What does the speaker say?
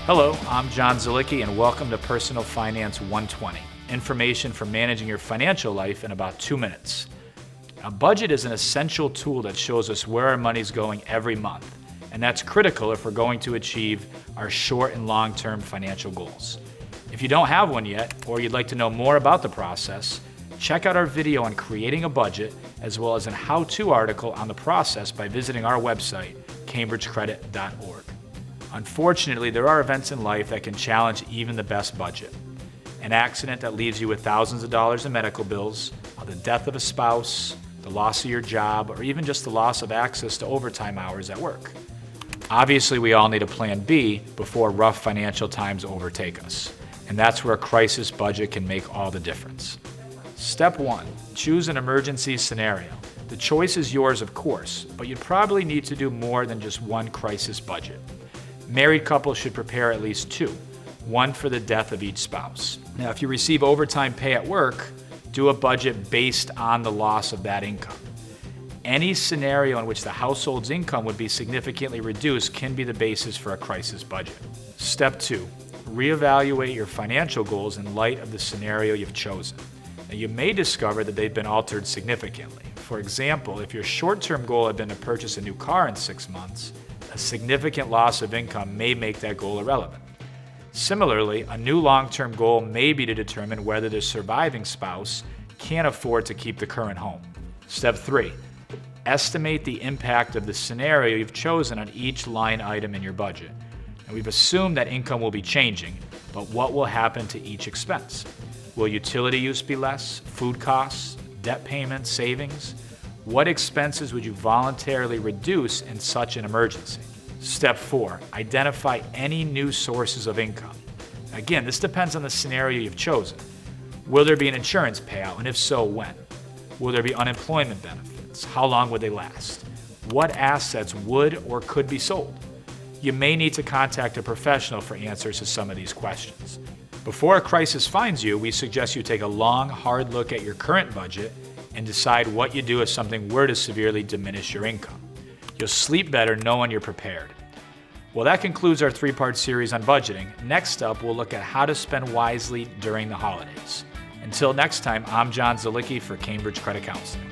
Hello, I'm John Szalicki, and welcome to Personal Finance 120. Information for managing your financial life in about 2 minutes. A budget is an essential tool that shows us where our money's going every month, and that's critical if we're going to achieve our short and long-term financial goals. If you don't have one yet, or you'd like to know more about the process, check out our video on creating a budget, as well as a how-to article on the process by visiting our website, cambridgecredit.org. Unfortunately, there are events in life that can challenge even the best budget. An accident that leaves you with thousands of dollars in medical bills, the death of a spouse, the loss of your job, or even just the loss of access to overtime hours at work. Obviously, we all need a plan B before rough financial times overtake us. And that's where a crisis budget can make all the difference. Step 1, choose an emergency scenario. The choice is yours, of course, but you'd probably need to do more than just one crisis budget. Married couples should prepare at least 2, one for the death of each spouse. Now, if you receive overtime pay at work, do a budget based on the loss of that income. Any scenario in which the household's income would be significantly reduced can be the basis for a crisis budget. Step 2, reevaluate your financial goals in light of the scenario you've chosen. Now, you may discover that they've been altered significantly. For example, if your short-term goal had been to purchase a new car in 6 months, a significant loss of income may make that goal irrelevant. Similarly, a new long-term goal may be to determine whether the surviving spouse can afford to keep the current home. Step 3, estimate the impact of the scenario you've chosen on each line item in your budget. And we've assumed that income will be changing, but what will happen to each expense? Will utility use be less, food costs, debt payments, savings? What expenses would you voluntarily reduce in such an emergency? Step 4, identify any new sources of income. Again, this depends on the scenario you've chosen. Will there be an insurance payout, and if so, when? Will there be unemployment benefits? How long would they last? What assets would or could be sold? You may need to contact a professional for answers to some of these questions. Before a crisis finds you, we suggest you take a long, hard look at your current budget and decide what you do if something were to severely diminish your income. You'll sleep better knowing you're prepared. Well, that concludes our 3-part series on budgeting. Next up, we'll look at how to spend wisely during the holidays. Until next time, I'm John Szalicki for Cambridge Credit Counseling.